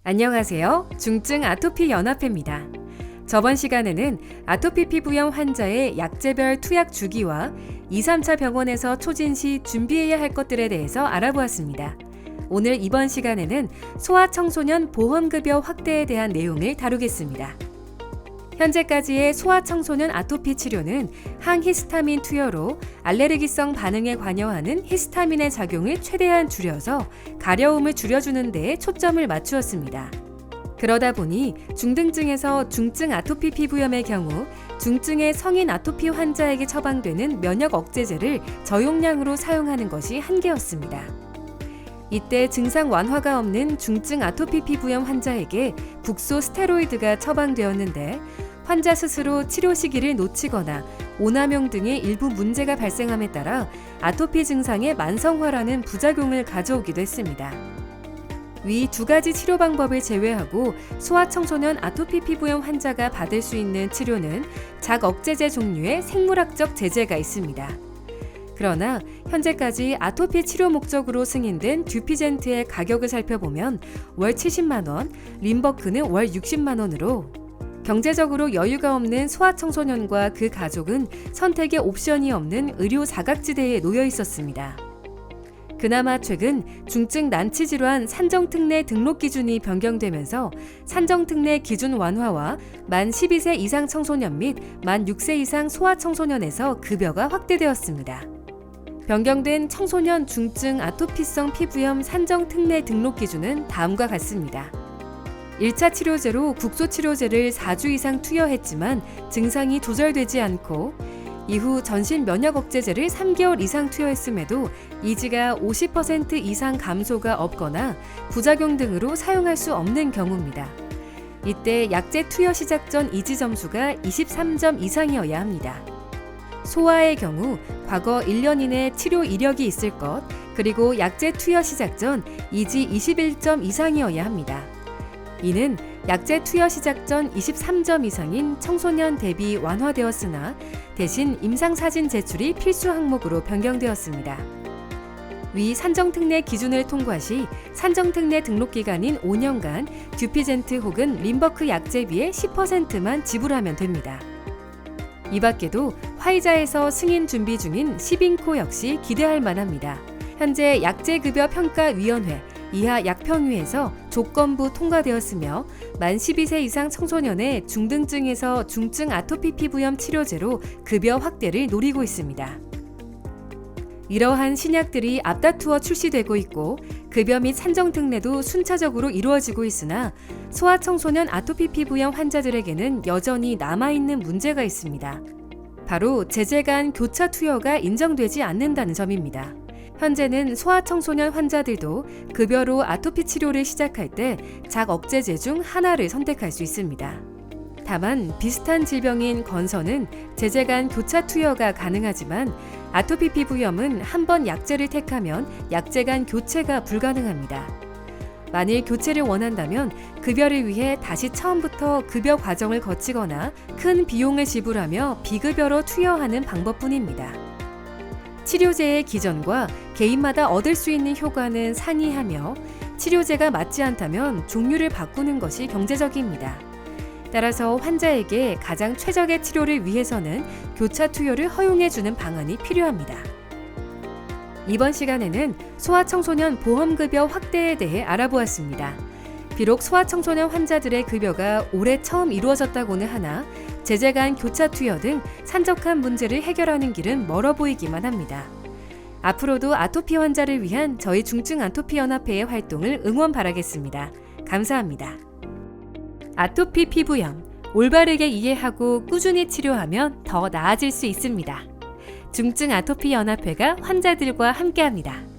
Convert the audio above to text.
안녕하세요. 중증 아토피 연합회입니다. 저번 시간에는 아토피 피부염 환자의 약제별 투약 주기와 2, 3차 병원에서 초진 시 준비해야 할 것들에 대해서 알아보았습니다. 오늘 이번 시간에는 소아청소년 보험급여 확대에 대한 내용을 다루겠습니다. 현재까지의 소아청소년 아토피 치료는 항히스타민 투여로 알레르기성 반응에 관여하는 히스타민의 작용을 최대한 줄여서 가려움을 줄여주는 데에 초점을 맞추었습니다. 그러다 보니 중등증에서 중증 아토피 피부염의 경우 중증의 성인 아토피 환자에게 처방되는 면역 억제제를 저용량으로 사용하는 것이 한계였습니다. 이때 증상 완화가 없는 중증 아토피 피부염 환자에게 국소 스테로이드가 처방되었는데 환자 스스로 치료 시기를 놓치거나 오남용 등의 일부 문제가 발생함에 따라 아토피 증상의 만성화라는 부작용을 가져오기도 했습니다. 위 두 가지 치료 방법을 제외하고 소아청소년 아토피 피부염 환자가 받을 수 있는 치료는 작억제제 종류의 생물학적 제재가 있습니다. 그러나 현재까지 아토피 치료 목적으로 승인된 듀피젠트의 가격을 살펴보면 월 70만 원, 림버크는 월 60만 원으로 경제적으로 여유가 없는 소아청소년과 그 가족은 선택의 옵션이 없는 의료 사각지대에 놓여 있었습니다. 그나마 최근 중증 난치질환 산정특례 등록 기준이 변경되면서 산정특례 기준 완화와 만 12세 이상 청소년 및 만 6세 이상 소아청소년에서 급여가 확대되었습니다. 변경된 청소년 중증 아토피성 피부염 산정특례 등록 기준은 다음과 같습니다. 1차 치료제로 국소치료제를 4주 이상 투여했지만 증상이 조절되지 않고 이후 전신 면역 억제제를 3개월 이상 투여했음에도 이지가 50% 이상 감소가 없거나 부작용 등으로 사용할 수 없는 경우입니다. 이때 약제 투여 시작 전 이지 점수가 23점 이상이어야 합니다. 소아의 경우 과거 1년 이내 치료 이력이 있을 것, 그리고 약제 투여 시작 전 이지 21점 이상이어야 합니다. 이는 약제 투여 시작 전 23점 이상인 청소년 대비 완화되었으나 대신 임상사진 제출이 필수 항목으로 변경되었습니다. 위 산정특례 기준을 통과 시 산정특례 등록 기간인 5년간 듀피젠트 혹은 림버크 약제비의 10%만 지불하면 됩니다. 이 밖에도 화이자에서 승인 준비 중인 시빙코 역시 기대할 만합니다. 현재 약제급여평가위원회 이하 약평위에서 조건부 통과되었으며 만 12세 이상 청소년의 중등증에서 중증 아토피 피부염 치료제로 급여 확대를 노리고 있습니다. 이러한 신약들이 앞다투어 출시되고 있고 급여 및 산정특례도 순차적으로 이루어지고 있으나 소아청소년 아토피 피부염 환자들에게는 여전히 남아있는 문제가 있습니다. 바로 제제 간 교차 투여가 인정되지 않는다는 점입니다. 현재는 소아청소년 환자들도 급여로 아토피 치료를 시작할 때 작억제제 중 하나를 선택할 수 있습니다. 다만 비슷한 질병인 건선은 제제 간 교차 투여가 가능하지만 아토피 피부염은 한 번 약제를 택하면 약제 간 교체가 불가능합니다. 만일 교체를 원한다면 급여를 위해 다시 처음부터 급여 과정을 거치거나 큰 비용을 지불하며 비급여로 투여하는 방법뿐입니다. 치료제의 기전과 개인마다 얻을 수 있는 효과는 상이하며 치료제가 맞지 않다면 종류를 바꾸는 것이 경제적입니다. 따라서 환자에게 가장 최적의 치료를 위해서는 교차 투여를 허용해주는 방안이 필요합니다. 이번 시간에는 소아청소년 보험급여 확대에 대해 알아보았습니다. 비록 소아청소년 환자들의 급여가 올해 처음 이루어졌다고는 하나 제제 간 교차 투여 등 산적한 문제를 해결하는 길은 멀어 보이기만 합니다. 앞으로도 아토피 환자를 위한 저희 중증 아토피 연합회의 활동을 응원 바라겠습니다. 감사합니다. 아토피 피부염, 올바르게 이해하고 꾸준히 치료하면 더 나아질 수 있습니다. 중증 아토피 연합회가 환자들과 함께합니다.